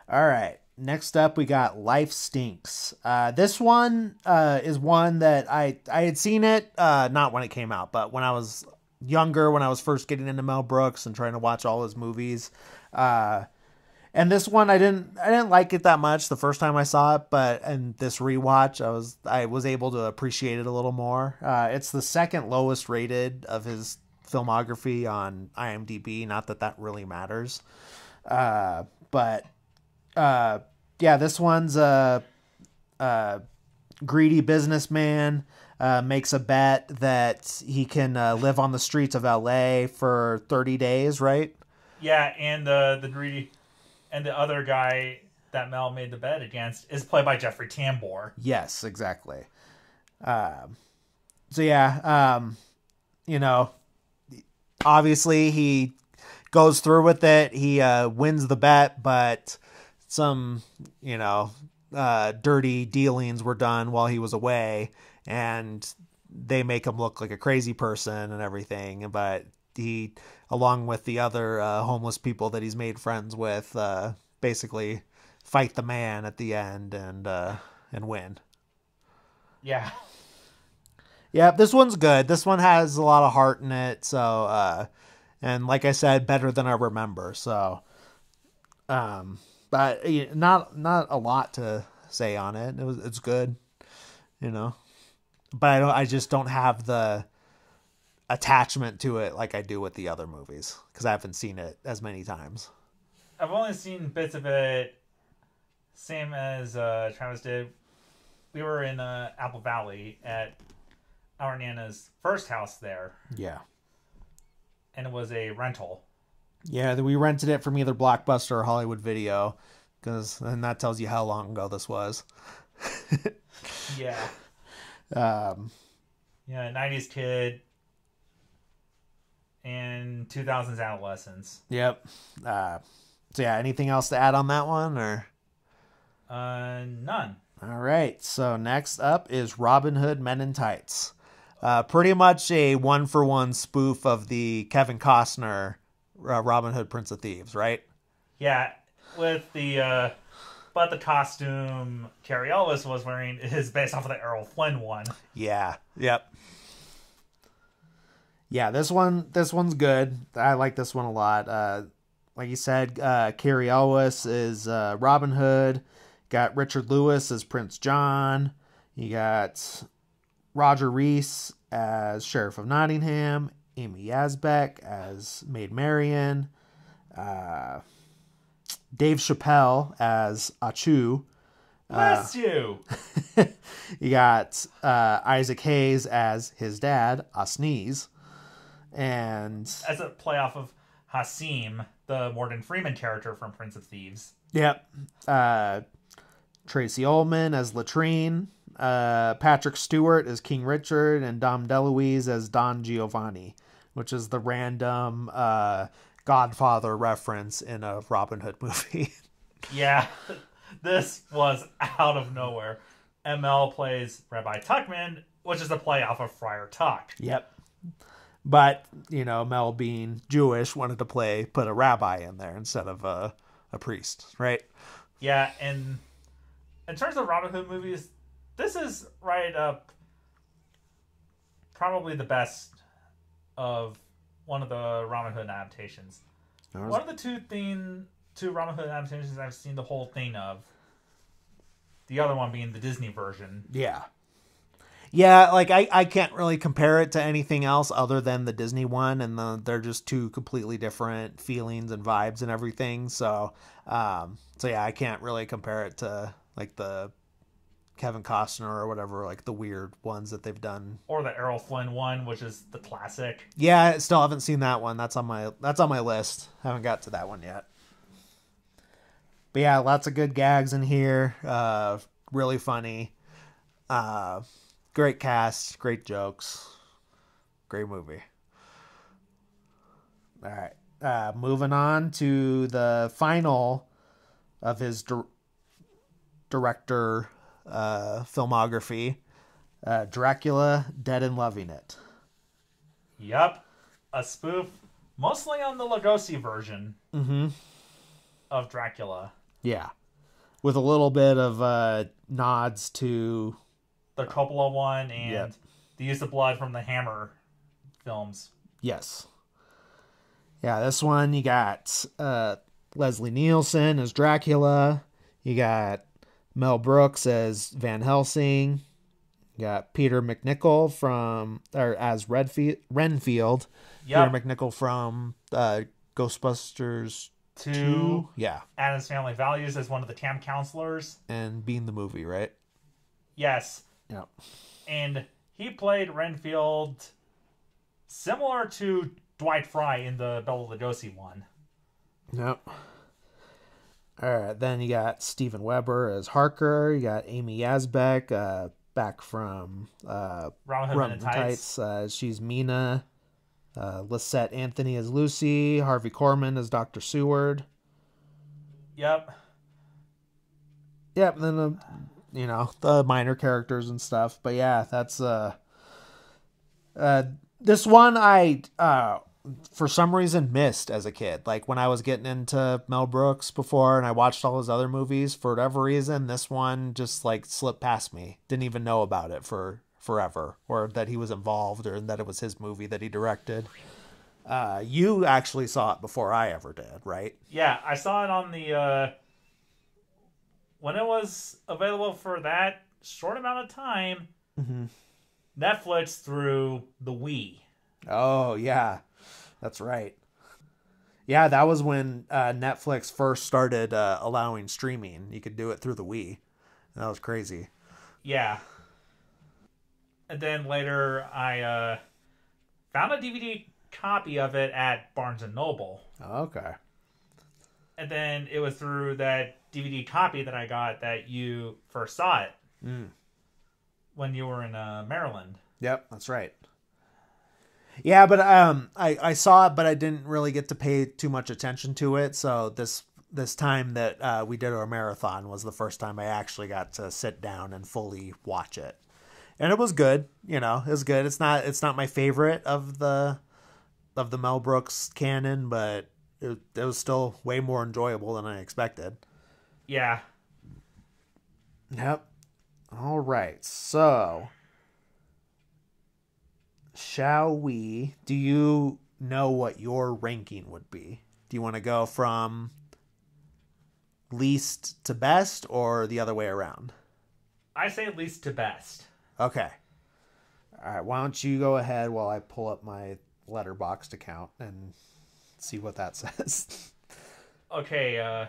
All right. Next up, we got Life Stinks. This one is one that I had seen it, not when it came out, but when I was younger, when I was first getting into Mel Brooks and trying to watch all his movies. And this one, I didn't like it that much the first time I saw it, but in this rewatch, I was able to appreciate it a little more. It's the second lowest rated of his filmography on IMDb. Not that really matters, but yeah, this one's a greedy businessman makes a bet that he can live on the streets of LA for 30 days, right? Yeah, and the greedy and the other guy that Mel made the bet against is played by Jeffrey Tambor. Yes, exactly. So yeah, obviously he goes through with it. He wins the bet, but some, dirty dealings were done while he was away, and they make him look like a crazy person and everything. But he, along with the other homeless people that he's made friends with, basically fight the man at the end and win. Yeah. Yeah, this one's good. This one has a lot of heart in it. So, and like I said, better than I remember. So, but not a lot to say on it. It's good, but I just don't have the attachment to it like I do with the other movies because I haven't seen it as many times. I've only seen bits of it, same as Travis did. We were in Apple Valley at our Nana's first house there. Yeah. And it was a rental. Yeah, we rented it from either Blockbuster or Hollywood Video, and that tells you how long ago this was. Yeah. Yeah, 90s kid and 2000s adolescence. Yep. So yeah, anything else to add on that one, or? None. All right. So next up is Robin Hood Men in Tights. Pretty much a one-for-one spoof of the Kevin Costner Robin Hood Prince of Thieves, right? Yeah, with the but the costume Carrie Ellis was wearing is based off of the Errol Flynn one. Yeah. Yep. Yeah, this one's good. I like this one a lot. Like you said, Carrie Elwes is Robin Hood. Got Richard Lewis as Prince John. You got Roger Rees as Sheriff of Nottingham. Amy Yazbek as Maid Marian. Dave Chappelle as Achu. Bless you! You got Isaac Hayes as his dad, Sneeze. And as a play off of Hasim, the Morgan Freeman character from Prince of Thieves. Yep. Tracy Ullman as Latrine. Patrick Stewart as King Richard. And Dom DeLuise as Don Giovanni, which is the random Godfather reference in a Robin Hood movie. Yeah, this was out of nowhere. ML plays Rabbi Tuckman, which is a play off of Friar Tuck. Yep. But, Mel being Jewish wanted to put a rabbi in there instead of a priest, right? Yeah, and in terms of Robin Hood movies, this is right up probably the best of one of the Robin Hood adaptations. One of the two Robin Hood adaptations I've seen the whole thing of. The other one being the Disney version. Yeah. Yeah, like I can't really compare it to anything else other than the Disney one, and they're just two completely different feelings and vibes and everything. So yeah, I can't really compare it to like the Kevin Costner or whatever, like the weird ones that they've done, or the Errol Flynn one, which is the classic. Yeah, I still haven't seen that one. That's on my list. Haven't got to that one yet. But yeah, lots of good gags in here. Really funny. Great cast, great jokes, great movie. All right, moving on to the final of his director filmography, Dracula, Dead and Loving It. Yep, a spoof, mostly on the Lugosi version of Dracula. Yeah, with a little bit of nods to the Coppola one and the use of blood from the Hammer films. Yes. Yeah, this one you got Leslie Nielsen as Dracula. You got Mel Brooks as Van Helsing. You got Peter McNichol as Renfield. Yep. Peter McNichol from Ghostbusters 2. Yeah. Addams Family Values as one of the camp counselors. And Being the movie, right? Yes. Yep. And he played Renfield similar to Dwight Fry in the Bela Lugosi one. Yep. All right, then you got Steven Weber as Harker. You got Amy Yazbek, back from Robin Hood and Tights. She's Mina. Lisette Anthony as Lucy. Harvey Korman as Dr. Seward. Yep. Yep, and then the minor characters and stuff. But yeah, that's this one I for some reason missed as a kid. Like when I was getting into Mel Brooks before and I watched all his other movies, for whatever reason, this one just like slipped past me. Didn't even know about it for forever, or that he was involved, or that it was his movie that he directed. You actually saw it before I ever did, right? Yeah, I saw it on the when it was available for that short amount of time. Netflix through the Wii. Oh yeah, that's right. Yeah, that was when Netflix first started allowing streaming. You could do it through the Wii. That was crazy. Yeah. And then later I found a DVD copy of it at Barnes & Noble. Okay. And then it was through that DVD copy that I got that you first saw it. When you were in Maryland. Yep, that's right. Yeah, but I saw it, but I didn't really get to pay too much attention to it. So this time that we did our marathon was the first time I actually got to sit down and fully watch it, and it was good. It was good. It's not my favorite of the Mel Brooks canon, but it was still way more enjoyable than I expected. Yeah. Yep. All right. So, do you know what your ranking would be? Do you want to go from least to best or the other way around? I say least to best. Okay. All right. Why don't you go ahead while I pull up my Letterboxd account and see what that says. Okay.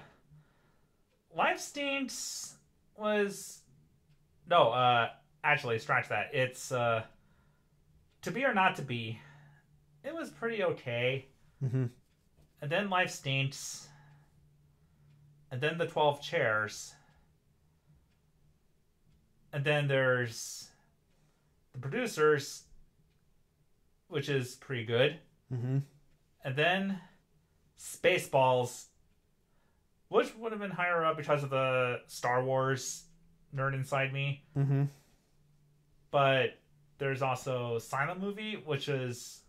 Life Stinks was... No, actually, scratch that. It's To Be or Not to Be. It was pretty okay. Mm-hmm. And then Life Stinks. And then The 12 Chairs. And then there's The Producers, which is pretty good. Mm-hmm. And then Spaceballs, which would have been higher up because of the Star Wars nerd inside me. Mm-hmm. But there's also Silent Movie, which is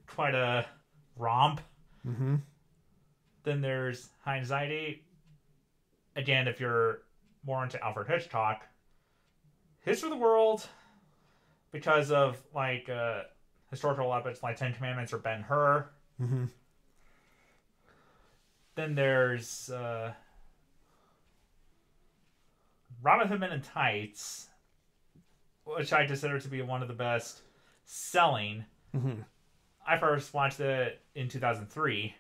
quite a romp. Mm-hmm. Then there's High Anxiety. Again, if you're more into Alfred Hitchcock. History of the World, because of like historical epics like Ten Commandments or Ben-Hur. Mm-hmm. Then there's Robin Hood Men in Tights, which I consider to be one of the best selling. Mm-hmm. I first watched it in 2003.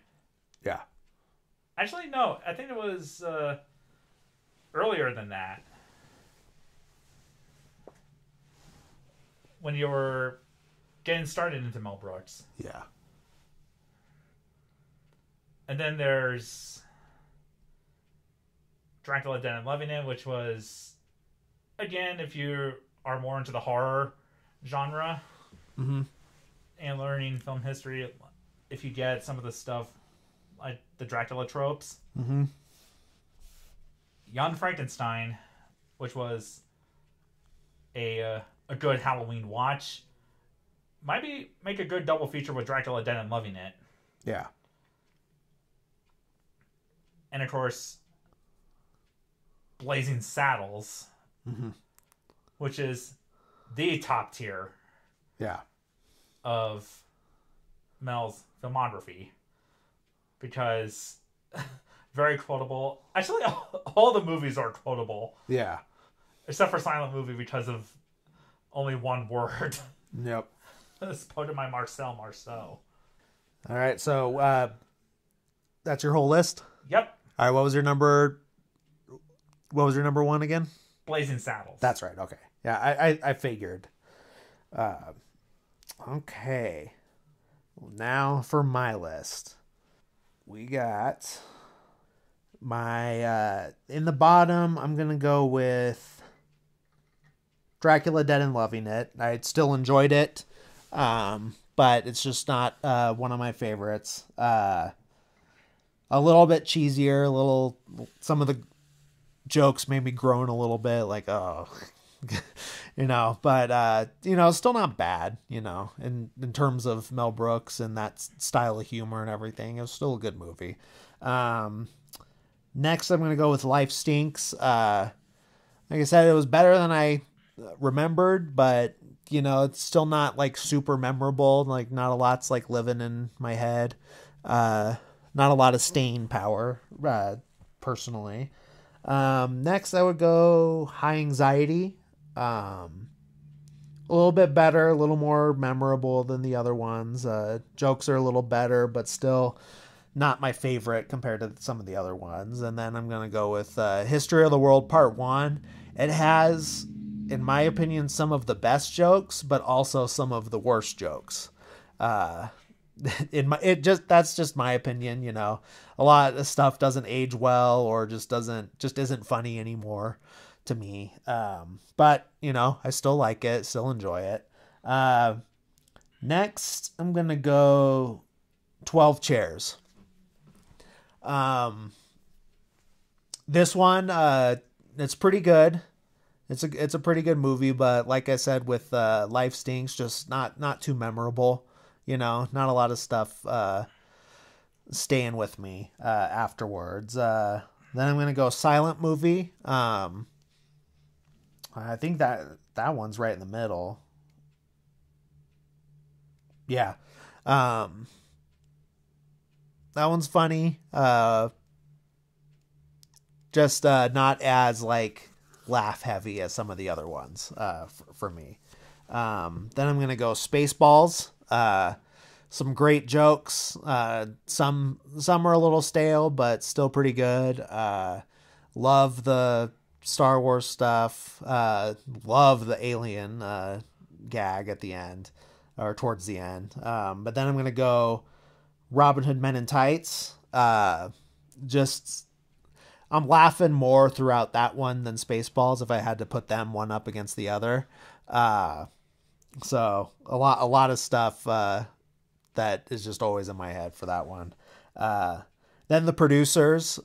Yeah. Actually, no. I think it was earlier than that. When you were getting started into Mel Brooks. Yeah. And then there's Dracula Dead and Loving It, which was, again, if you are more into the horror genre Mm-hmm. and learning film history, if you get some of the stuff like the Dracula tropes. Mm-hmm. Young Frankenstein, which was a good Halloween watch. Might make a good double feature with Dracula Dead and Loving It. Yeah. And of course, Blazing Saddles, Mm-hmm. which is the top tier Yeah. of Mel's filmography. Because very quotable. Actually, all the movies are quotable. Yeah. Except for Silent Movie because of only one word. Yep. It's quoted by Marcel Marceau. All right. So that's your whole list? Yep. All right. What was your number one again? Blazing Saddles. That's right. Okay. Yeah, I figured. Okay. Well, now for my list. We got my in the bottom, I'm going to go with Dracula Dead and Loving It. I still enjoyed it. But it's just not one of my favorites. A little bit cheesier, some of the jokes made me groan a little bit, like, oh, but still not bad, in terms of Mel Brooks and that style of humor and everything. It was still a good movie. Next I'm going to go with Life Stinks. Like I said, it was better than I remembered, but it's still not like super memorable. Like not a lot's like living in my head. Not a lot of staying power, personally. Next I would go High Anxiety. A little bit better, a little more memorable than the other ones. Jokes are a little better, but still not my favorite compared to some of the other ones. And then I'm going to go with History of the World Part 1. It has, in my opinion, some of the best jokes, but also some of the worst jokes. That's just my opinion. A lot of stuff doesn't age well or just isn't funny anymore to me. But I still like it, still enjoy it. Next I'm going to go 12 Chairs. This one, it's pretty good. It's a pretty good movie, but like I said, with Life Stinks, just not too memorable. Not a lot of stuff staying with me afterwards. Then I'm gonna go silent movie. I think that one's right in the middle. Yeah. That one's funny. Just not as like laugh heavy as some of the other ones for me. Then I'm gonna go Spaceballs. Some great jokes. Some are a little stale, but still pretty good. Love the Star Wars stuff. Love the alien gag at the end or towards the end. But then I'm gonna go Robin Hood Men in Tights. Just I'm laughing more throughout that one than Spaceballs if I had to put them one up against the other. So a lot of stuff that is just always in my head for that one. Then The Producers.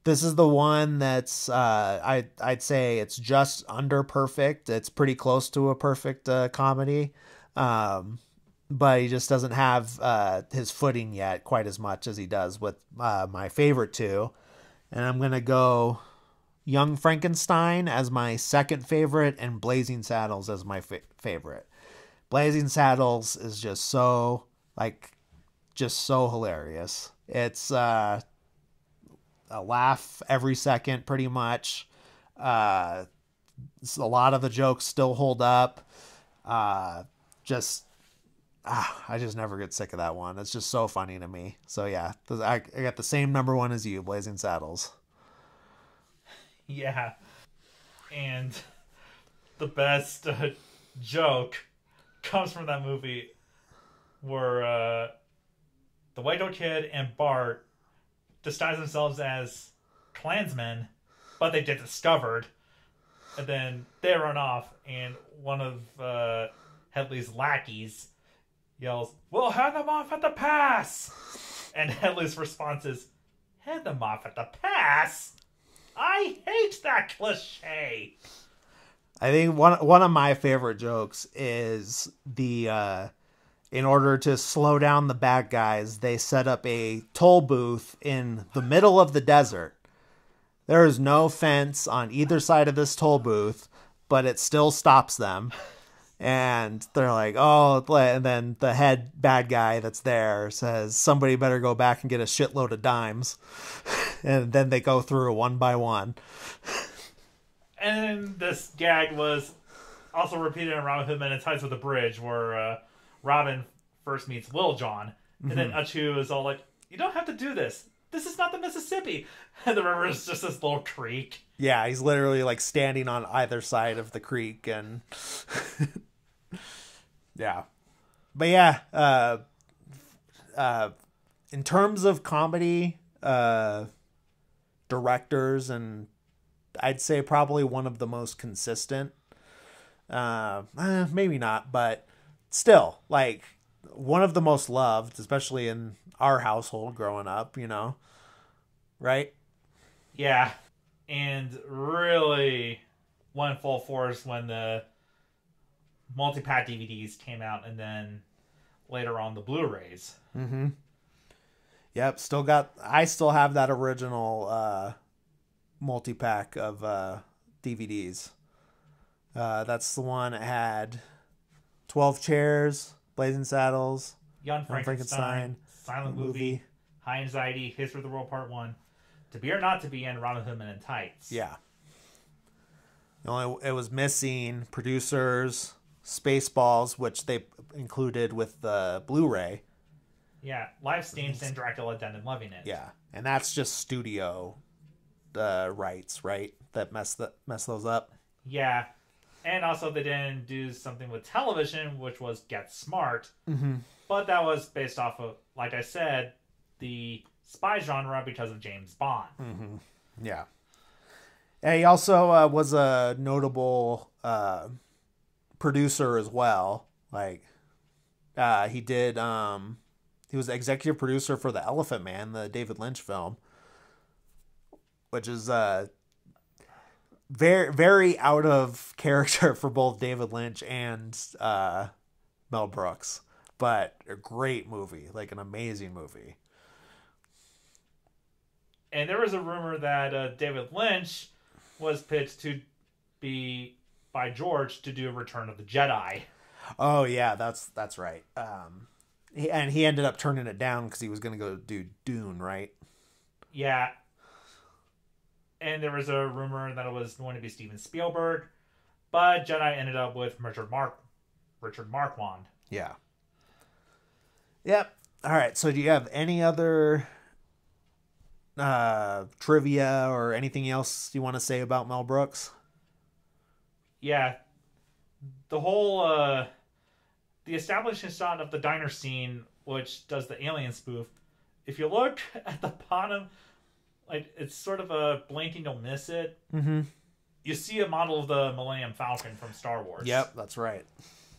This is the one that's I'd say it's just under perfect. It's pretty close to a perfect comedy. But he just doesn't have his footing yet quite as much as he does with my favorite two. And I'm going to go Young Frankenstein as my second favorite and Blazing Saddles as my favorite. Blazing Saddles is just so hilarious. It's a laugh every second pretty much. A lot of the jokes still hold up. I just never get sick of that one. It's just so funny to me. So yeah, I got the same number one as you, Blazing Saddles. Yeah. And the best joke comes from that movie where the white kid and Bart disguise themselves as Klansmen, but they get discovered. And then they run off, and one of Headley's lackeys yells, "We'll head them off at the pass!" And Headley's response is, "Head them off at the pass? I hate that cliche." I think one of my favorite jokes is the in order to slow down the bad guys, they set up a toll booth in the middle of the desert. There is no fence on either side of this toll booth, but it still stops them. And they're like, oh, and then the head bad guy that's there says, somebody better go back and get a shitload of dimes. And then they go through one by one. And this gag was also repeated in Robin Hood Men in Tights with a Bridge, where Robin first meets Lil Jon. And then Achu is all like, "You don't have to do this. This is not the Mississippi." And the river is just this little creek. Yeah, he's literally like standing on either side of the creek. And yeah. But yeah, in terms of comedy, directors, and I'd say probably one of the most consistent, maybe not, but still, like, one of the most loved, especially in our household growing up, right? Yeah. And really went full force when the multi-pack DVDs came out, and then later on the Blu-rays. Mm-hmm. Yep, I still have that original multi-pack of DVDs. That's the one that had 12 Chairs, Blazing Saddles, Young Frankenstein, Silent Movie, High Anxiety, History of the World Part 1, To Be or Not to Be, and Robin Hood Men in Tights. Yeah. It was missing Producers, Spaceballs, which they included with the Blu-ray. Yeah, live Tights and Dracula, Dead and Loving It. Yeah, and that's just studio rights, right? That mess those up. Yeah, and also they didn't do something with television, which was Get Smart. Mm-hmm. But that was based off of, like I said, the spy genre because of James Bond. Mm-hmm. Yeah. And he also was a notable producer as well. Like, he did. He was the executive producer for The Elephant Man, the David Lynch film, which is very, very out of character for both David Lynch and Mel Brooks. but a great movie, like an amazing movie. And there was a rumor that David Lynch was pitched to be by George to do Return of the Jedi. Oh yeah, that's right. He ended up turning it down because he was going to go do Dune, right? Yeah. And there was a rumor that it was going to be Steven Spielberg, but Jedi ended up with Richard Marquand. Yeah. Yep. All right. So do you have any other trivia or anything else you want to say about Mel Brooks? Yeah. The whole the establishing shot of the diner scene, which does the alien spoof, if you look at the bottom, like it's sort of a blinking, you'll miss it. Mm-hmm. You see a model of the Millennium Falcon from Star Wars. Yep, that's right.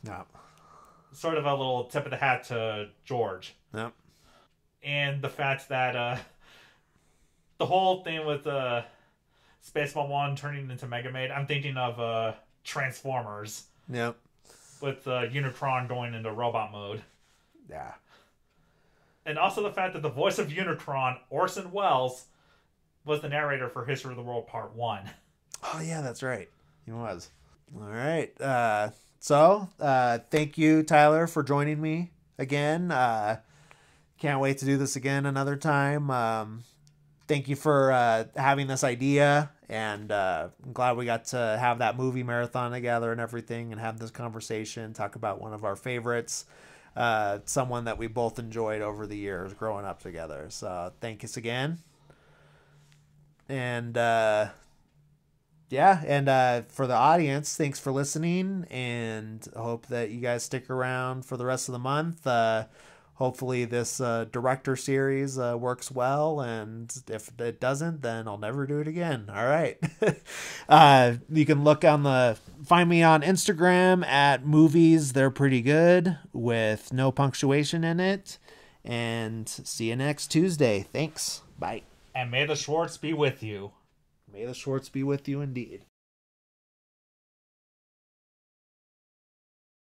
Yep. Sort of a little tip of the hat to George. Yep. And the fact that the whole thing with Spaceball 1 turning into Mega Maid, I'm thinking of Transformers. Yep. With Unicron going into robot mode. Yeah. And also the fact that the voice of Unicron, Orson Welles, was the narrator for History of the World Part 1. Oh, yeah, that's right. He was. All right. So, thank you, Tyler, for joining me again. Can't wait to do this again another time. Thank you for having this idea, and I'm glad we got to have that movie marathon together and everything and have this conversation, talk about one of our favorites, someone that we both enjoyed over the years growing up together. So thank you again. And for the audience, thanks for listening, and I hope that you guys stick around for the rest of the month. Hopefully this director series works well, and if it doesn't, then I'll never do it again. All right. You can find me on Instagram at movies they're pretty good with no punctuation in it, and see you next Tuesday. Thanks. Bye. And may the Schwartz be with you. May the Schwartz be with you indeed.